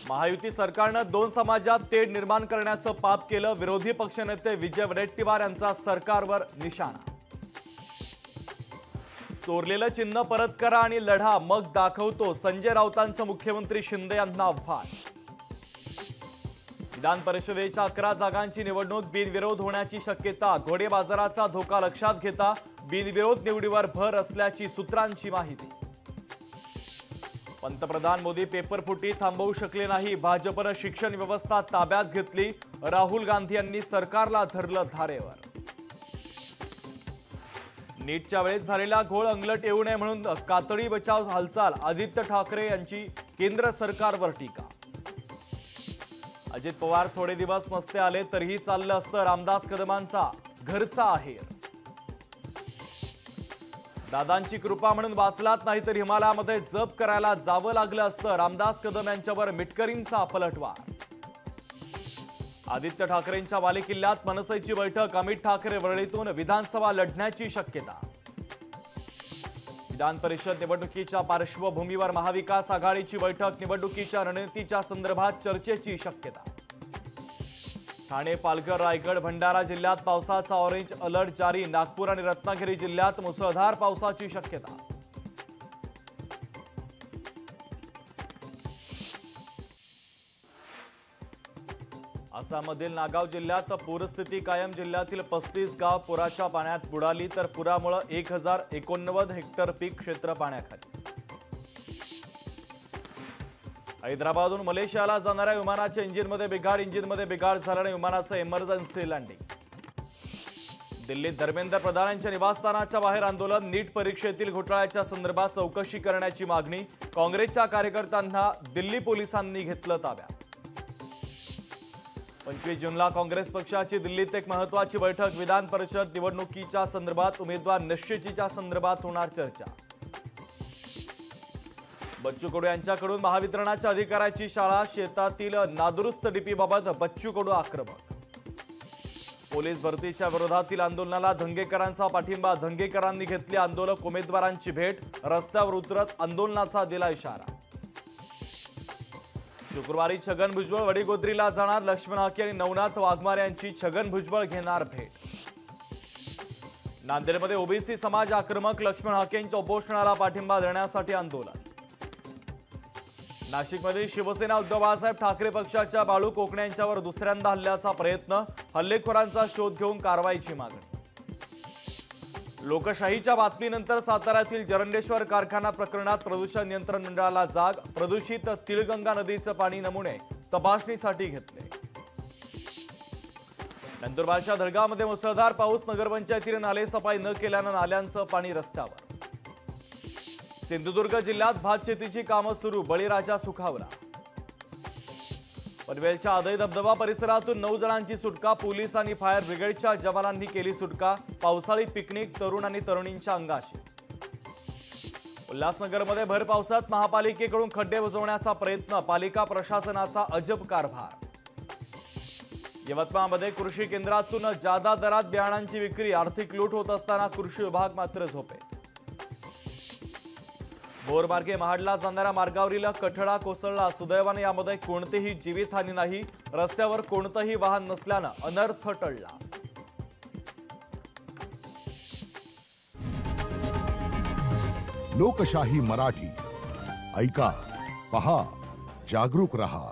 महायुती सरकारनं दोन समाजात तेढ निर्माण करण्याचं पाप केलं। विरोधी पक्षनेते विजय वडेट्टीवार यांचा सरकारवर निशाणा। चोरलेलं चिन्ह परत करा आणि लढा, मग दाखवतो, संजय राऊतांचं मुख्यमंत्री शिंदे यांना आव्हान। विधान परिषदेच्या 11 जागांची निवडणूक बिनविरोध होण्याची शक्यता। घोडे बाजाराचा धोका लक्षात घेता बिनविरोध निवडीवर भर असल्याची सूत्रांची माहिती। पंतप्रधान मोदी पेपरफुटी थांबवू शकले नाही। भाजपनं शिक्षण व्यवस्था ताब्यात घेतली। राहुल गांधी यांनी सरकारला धरलं धारेवर। नीटच्या वेळेत झालेला घोळ अंगलट येऊ नये म्हणून कातडी बचाव हालचाल। आदित्य ठाकरे यांची केंद्र सरकारवर टीका। अजित पवार थोडे दिवस मस्ते आले तरीही चाललं असतं रामदास कदमांचा घरचा आहेर। दादांची कृपा म्हणून वाचलात नाही तर हिमालयामध्ये जप करायला जावं लागलं असतं। रामदास कदम यांच्यावर मिटकरींचा पलटवार। आदित्य ठाकरेंच्या बालेकिल्ल्यात मनसेची बैठक। अमित ठाकरे वरळीतून विधानसभा लढण्याची शक्यता। विधान परिषद निवडणुकीच्या पार्श्वभूमीवर महाविकास आघाडीची बैठक। निवडणुकीच्या रणनीतीच्या संदर्भात चर्चेची शक्यता। ठाणे, पालघर, रायगड, भंडारा जिल्ह्यात पावसाचा ऑरेंज अलर्ट जारी। नागपूर आणि रत्नागिरी जिल्ह्यात मुसळधार पावसाची शक्यता। आसाममधील नागाव जिल्ह्यात पूरस्थिती कायम। जिल्ह्यातील 35 गाव पुराच्या पाण्यात बुडाली तर पुरामुळे 1089 हेक्टर पीक क्षेत्र पाण्याखाली। हैदराबादहून मलेशियाला जाणाऱ्या विमानाच्या इंजिनमध्ये बिघाड झाल्याने विमानाचं इमर्जन्सी लँडिंग। दिल्लीत धर्मेंद्र प्रधान यांच्या निवासस्थानाच्या बाहेर आंदोलन। नीट परीक्षेतील घोटाळ्याच्या संदर्भात चौकशी करण्याची मागणी। काँग्रेसच्या कार्यकर्त्यांना दिल्ली पोलिसांनी घेतलं ताब्यात। 25 जूनला काँग्रेस पक्षाची दिल्लीत एक महत्त्वाची बैठक। विधान परिषद निवडणुकीच्या संदर्भात उमेदवार निश्चितीच्या संदर्भात होणार चर्चा। बच्चू कडू यांच्याकडून महावितरणाच्या अधिकाऱ्याची शाळा। शेतातील नादुरुस्त डीपीबाबत बच्चू कडू आक्रमक। पोलीस भरतीच्या विरोधातील आंदोलनाला धंगेकरांचा पाठिंबा। धंगेकरांनी घेतली आंदोलक उमेदवारांची भेट। रस्त्यावर उतरत आंदोलनाचा दिला इशारा। शुक्रवारी छगन भुजबळ वडीगोद्रीला जाणार। लक्ष्मण हाके आणि नवनाथ वाघमारे यांची छगन भुजबळ घेणार भेट। नांदेडमध्ये ओबीसी समाज आक्रमक। लक्ष्मण हाकेंच्या उपोषणाला पाठिंबा देण्यासाठी आंदोलन। नाशिकमध्ये शिवसेना उद्धव बाळासाहेब ठाकरे पक्षाच्या बाळू कोकणे यांच्यावर दुसऱ्यांदा हल्ल्याचा प्रयत्न। हल्लेखोरांचा शोध घेऊन कारवाईची मागणी। लोकशाहीच्या बातमीनंतर साताऱ्यातील जरंडेश्वर कारखाना प्रकरणात प्रदूषण नियंत्रण मंडळाला जाग। प्रदूषित तिळगंगा नदीचं पाणी नमुने तपासणीसाठी घेतले। नंदुरबारच्या धडगावमध्ये मुसळधार पाऊस। नगरपंचायतीने नालेसफाई न केल्यानं नाल्यांचं पाणी रस्त्यावर। सिंधुदुर्ग जिल्ह्यात भात शेतीची कामं सुरू। बळीराजा सुखावला। पनवेलच्या आदई धबधबा परिसरातून 9 जणांची सुटका। पोलीस आणि फायर ब्रिगेडच्या जवानांनी केली सुटका। पावसाळी पिकनिक तरुण आणि तरुणींच्या अंगाशी। उल्हासनगरमध्ये भर पावसात महापालिकेकडून खड्डे बुजवण्याचा प्रयत्न। पालिका प्रशासनाचा अजब कारभार। यवतमाळमध्ये कृषी केंद्रातून जादा दरात बियाणांची विक्री। आर्थिक लूट होत असताना कृषी विभाग मात्र झोपेत। बोरमार्गे महाडला जाणाऱ्या मार्गावरील कठडा कोसळला। सुदैवाने यामध्ये कोणतीही जीवितहानी नाही। रस्त्यावर कोणतंही वाहन नसल्यानं अनर्थ टळला। लोकशाही मराठी ऐका, पहा, जागरूक रहा।